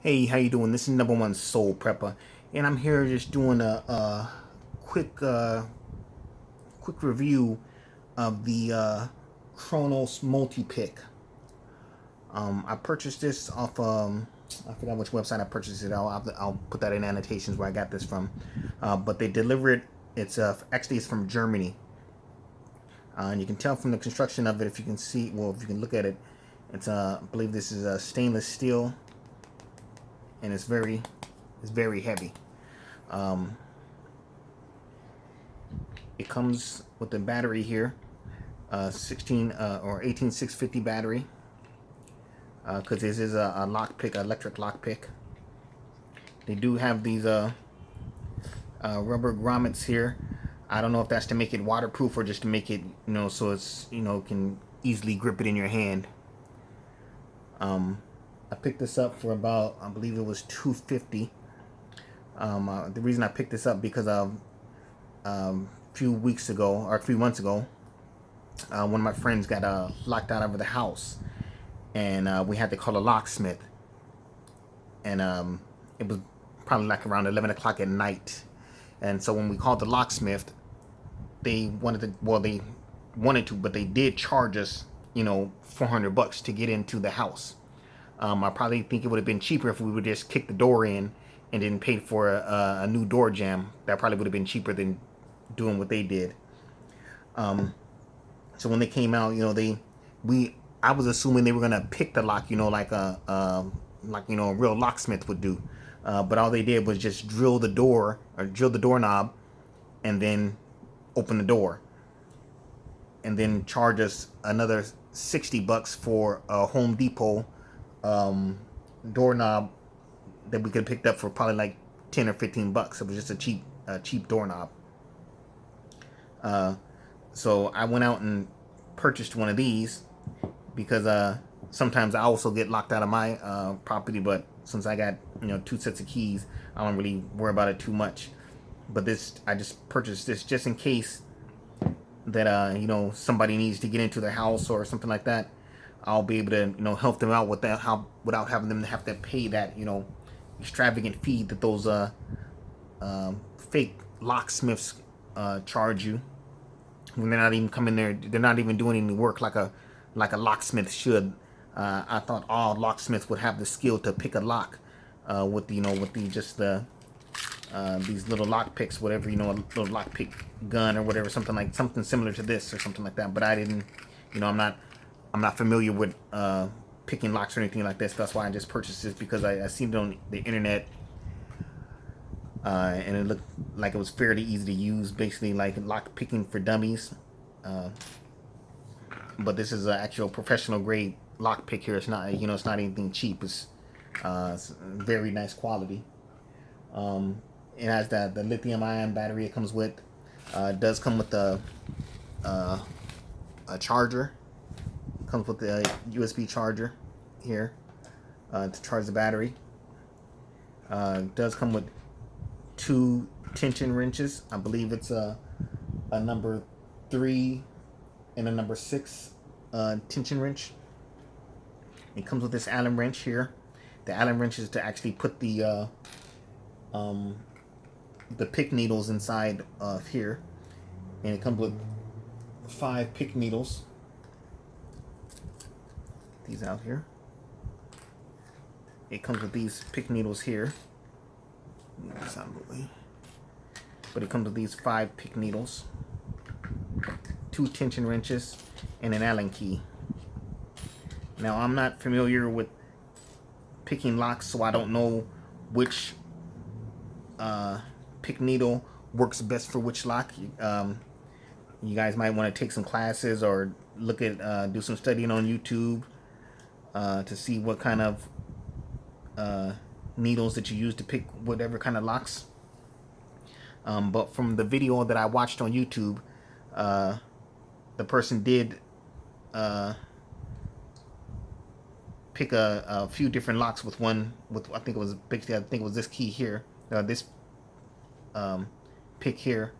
Hey, how you doing? This is number one Soul Prepper, and I'm here just doing a quick quick review of the Kronos Multipick. I purchased this off I forgot which website I purchased it. I'll put that in annotations where I got this from. But they deliver it. It's actually it's from Germany, and you can tell from the construction of it if you can see. Well, if you can look at it, it's I believe this is a stainless steel, and it's very heavy. Um, it comes with the battery here, 16 or 18650 battery, because this is a lockpick, electric lockpick. They do have these rubber grommets here. I don't know if that's to make it waterproof or just to make it, so it's, can easily grip it in your hand. I picked this up for about, I believe it was $250. The reason I picked this up because of few weeks ago or a few months ago, one of my friends got locked out of the house, and we had to call a locksmith. And it was probably like around 11 o'clock at night. And so when we called the locksmith, they wanted to, but they did charge us, $400 to get into the house. I probably think it would have been cheaper if we would just kick the door in and then pay for a new door jamb. That probably would have been cheaper than doing what they did. So when they came out, I was assuming they were gonna pick the lock, like a real locksmith would do. But all they did was just drill the doorknob, and then open the door, and then charge us another $60 for a Home Depot doorknob that we could have picked up for probably like $10 or $15. It was just a cheap doorknob. So I went out and purchased one of these because sometimes I also get locked out of my property, but since I got two sets of keys, I don't really worry about it too much. But I just purchased this just in case that somebody needs to get into the house or something like that. I'll be able to help them out with that, without having them to have to pay that extravagant fee that those fake locksmiths charge you when they're not even coming there. They're not even doing any work like a locksmith should. I thought all locksmiths would have the skill to pick a lock with these little lock picks, whatever, a little lock pick gun or whatever, something similar to this or something like that. But I didn't, I'm not familiar with picking locks or anything like this. That's why I just purchased this, because I seen it on the internet, and it looked like it was fairly easy to use, basically like lock picking for dummies. But this is an actual professional grade lock pick here. It's not, it's not anything cheap. It's very nice quality. It has the lithium ion battery it comes with. It does come with a charger. It comes with the USB charger here to charge the battery. It does come with 2 tension wrenches. I believe it's a number 3 and a number 6 tension wrench. It comes with this Allen wrench here. The Allen wrench is to actually put the pick needles inside of here, and it comes with 5 pick needles. These out here. It comes with these pick needles here. But it comes with these 5 pick needles, 2 tension wrenches, and an Allen key. Now, I'm not familiar with picking locks, so I don't know which pick needle works best for which lock. You guys might want to take some classes or look at do some studying on YouTube to see what kind of needles that you use to pick whatever kind of locks. But from the video that I watched on YouTube, the person did pick a few different locks with I think it was this key here, this pick here.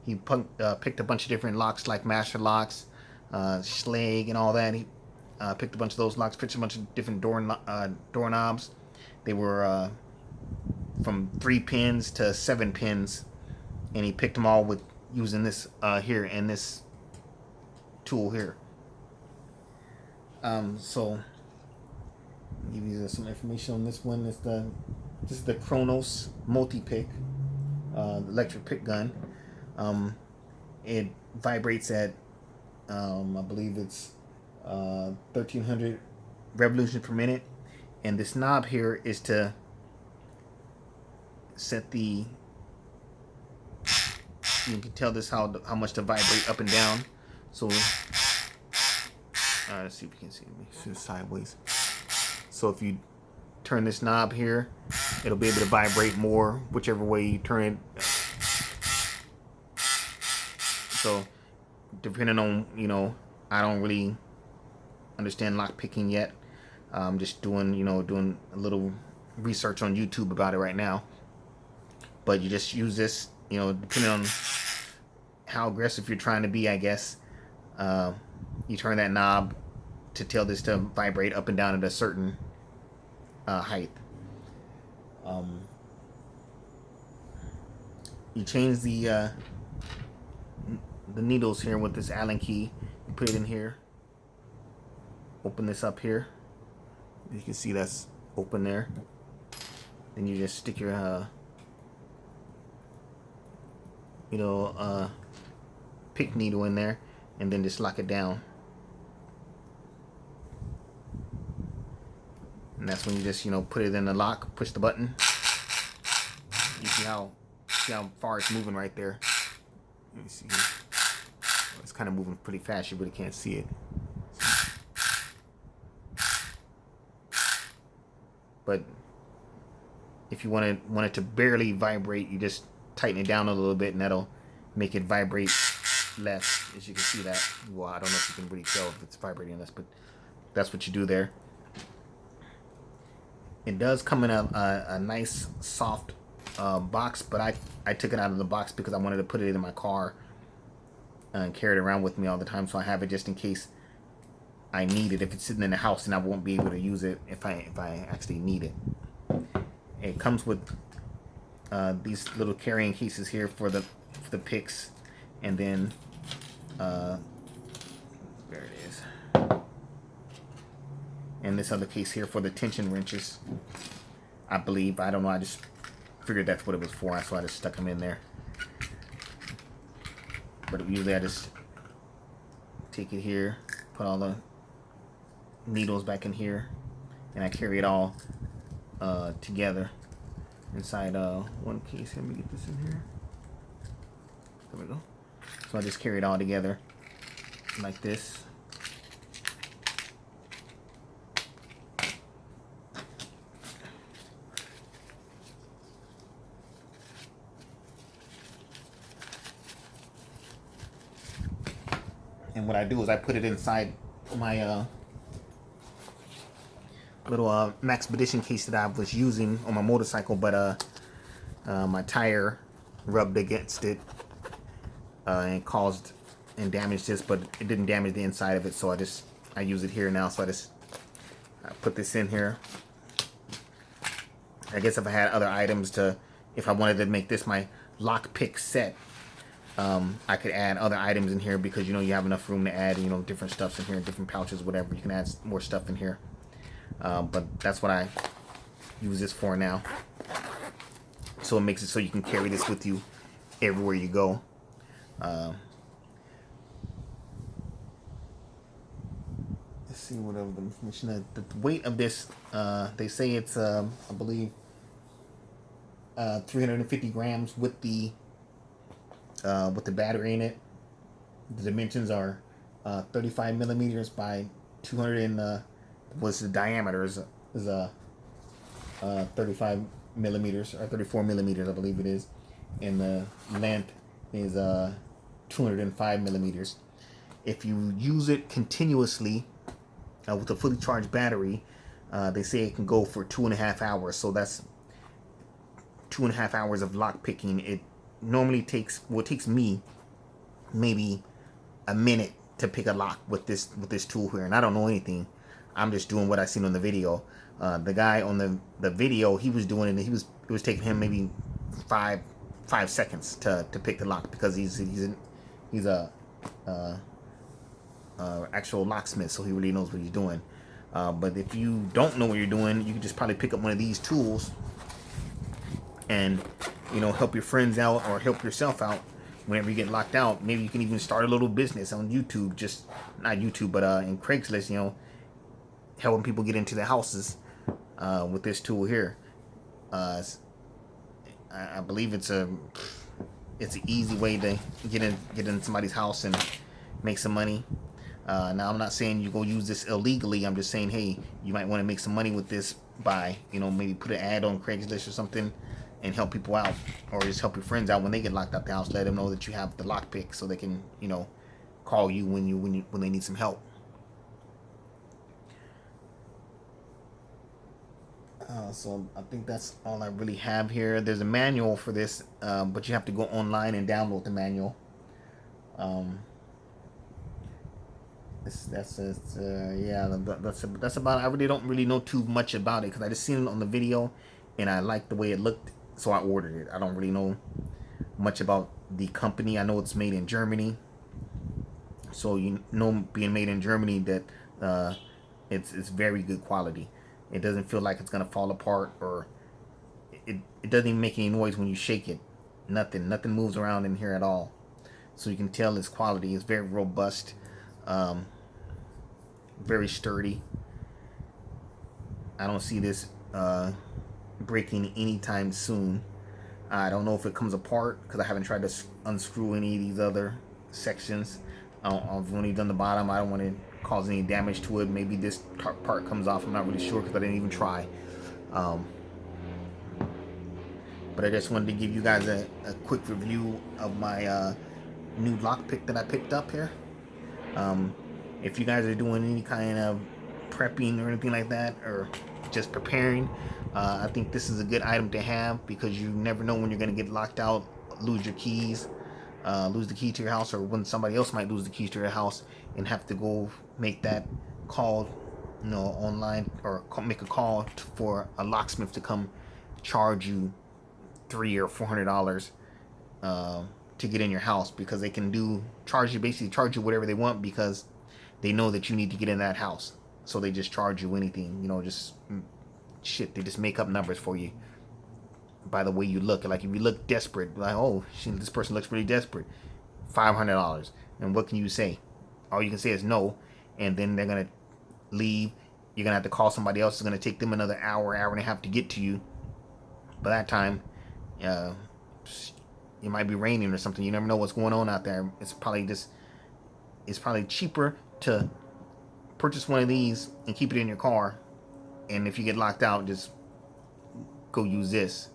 He picked a bunch of different locks, like master locks, Schlage, and all that. He picked a bunch of those locks, picked a bunch of different doorknobs. They were from 3 pins to 7 pins, and he picked them all with using this here and this tool here. So give you some information on this one. This is the Kronos Multipick, the electric pick gun. It vibrates at I believe it's 1300 revolutions per minute, and this knob here is to set the, you can tell this how much to vibrate up and down. So let's see if you can see me. See sideways. So if you turn this knob here, it'll be able to vibrate more whichever way you turn it. So depending on, you know, I don't really understand lock picking yet. I'm just doing, you know, doing a little research on YouTube about it right now. But you just use this, you know, depending on how aggressive you're trying to be, I guess. You turn that knob to tell this to vibrate up and down at a certain height. You change the needles here with this Allen key. You put it in here. Open this up here. You can see that's open there. Then you just stick your pick needle in there, and then just lock it down. And that's when you just, you know, put it in the lock, push the button. You see how far it's moving right there. Let me see here. It's kind of moving pretty fast. You really can't see it. But if you want it to barely vibrate, you just tighten it down a little bit, and that'll make it vibrate less. As you can see that. Well, I don't know if you can really tell if it's vibrating less, but that's what you do there. It does come in a nice soft box, but I took it out of the box because I wanted to put it in my car and carry it around with me all the time, so I have it just in case I need it. If it's sitting in the house, then I won't be able to use it if I actually need it. It comes with these little carrying cases here for the picks, and then there it is, and this other case here for the tension wrenches. I believe, I don't know, I just figured that's what it was for, so I just stuck them in there. But usually I just take it here, put all the needles back in here, and I carry it all together inside one case. Let me get this in here. There we go. So I just carry it all together like this. And what I do is I put it inside my little Maxpedition case that I was using on my motorcycle, but my tire rubbed against it and caused and damaged this, but it didn't damage the inside of it, so I use it here now. So I put this in here. I guess if I had other items if I wanted to make this my lock pick set, I could add other items in here, because you know you have enough room to add, you know, different stuffs in here, different pouches, whatever. You can add more stuff in here, but that's what I use this for now. So it makes it so you can carry this with you everywhere you go. Let's see what other information. The weight of this, they say it's I believe 350 grams with the battery in it. The dimensions are 35 millimeters by 200 and what's the diameter is 35 millimeters or 34 millimeters, I believe it is, and the length is 205 millimeters. If you use it continuously with a fully charged battery, they say it can go for 2.5 hours. So that's 2.5 hours of lock picking. It normally takes, well, it takes me maybe a minute to pick a lock with this tool here, and I don't know anything. I'm just doing what I seen on the video. The guy on the video, he was doing it. It was taking him maybe five seconds to pick the lock, because he's a actual locksmith, so he really knows what he's doing. But if you don't know what you're doing, you can just probably pick up one of these tools and, you know, help your friends out or help yourself out whenever you get locked out. Maybe you can even start a little business on YouTube, just not YouTube, but in Craigslist, you know, helping people get into their houses with this tool here. I believe it's an easy way to get in somebody's house and make some money. Now, I'm not saying you go use this illegally. I'm just saying, hey, you might want to make some money with this by, you know, maybe put an ad on Craigslist or something and help people out, or just help your friends out when they get locked out the house. Let them know that you have the lockpick, so they can, you know, call you when they need some help. So I think that's all I really have here. There's a manual for this, but you have to go online and download the manual. That's about it. I really don't really know too much about it, because I just seen it on the video and I liked the way it looked, so I ordered it. I don't really know much about the company. I know it's made in Germany, so you know, being made in Germany, that it's very good quality. It doesn't feel like it's gonna fall apart, or it doesn't even make any noise when you shake it. Nothing moves around in here at all, so you can tell its quality. It's very robust, very sturdy. I don't see this breaking anytime soon. I don't know if it comes apart, because I haven't tried to unscrew any of these other sections. I've only done the bottom. I don't want to cause any damage to it. Maybe this part comes off. I'm not really sure, because I didn't even try. But I just wanted to give you guys a quick review of my new lockpick that I picked up here. If you guys are doing any kind of prepping or anything like that, or just preparing, I think this is a good item to have, because you never know when you're going to get locked out, lose your keys, lose the key to your house, or when somebody else might lose the keys to your house and have to go make that call, you know, online, or make a call for a locksmith to come charge you $300 or $400 to get in your house, because they can basically charge you whatever they want, because they know that you need to get in that house. So they just charge you anything, you know, just shit. They just make up numbers for you by the way you look. Like, if you look desperate, like, oh, this person looks pretty desperate, $500. And what can you say? All you can say is no, and then they're gonna leave. You're gonna have to call somebody else. It's gonna take them another hour and a half to get to you. By that time, it might be raining or something. You never know what's going on out there. It's probably cheaper to purchase one of these and keep it in your car, and if you get locked out, just go use this,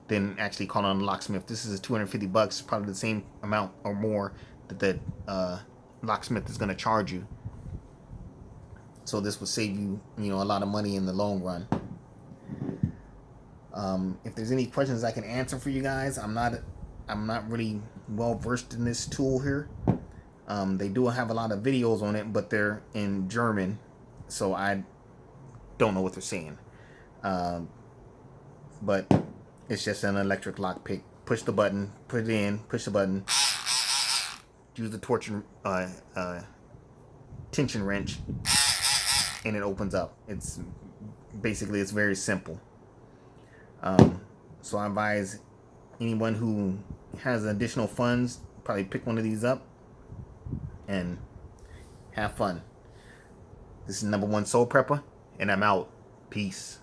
than actually calling on a locksmith. This is $250, probably the same amount or more that the locksmith is going to charge you. So this will save you, you know, a lot of money in the long run. If there's any questions I can answer for you guys, I'm not really well versed in this tool here. They do have a lot of videos on it, but they're in German, so I don't know what they're saying. But it's just an electric lockpick. Push the button, put it in, push the button, use the tension wrench, and it opens up. It's very simple. So I advise anyone who has additional funds, probably pick one of these up and have fun. This is #1 Soul Prepper, and I'm out. Peace.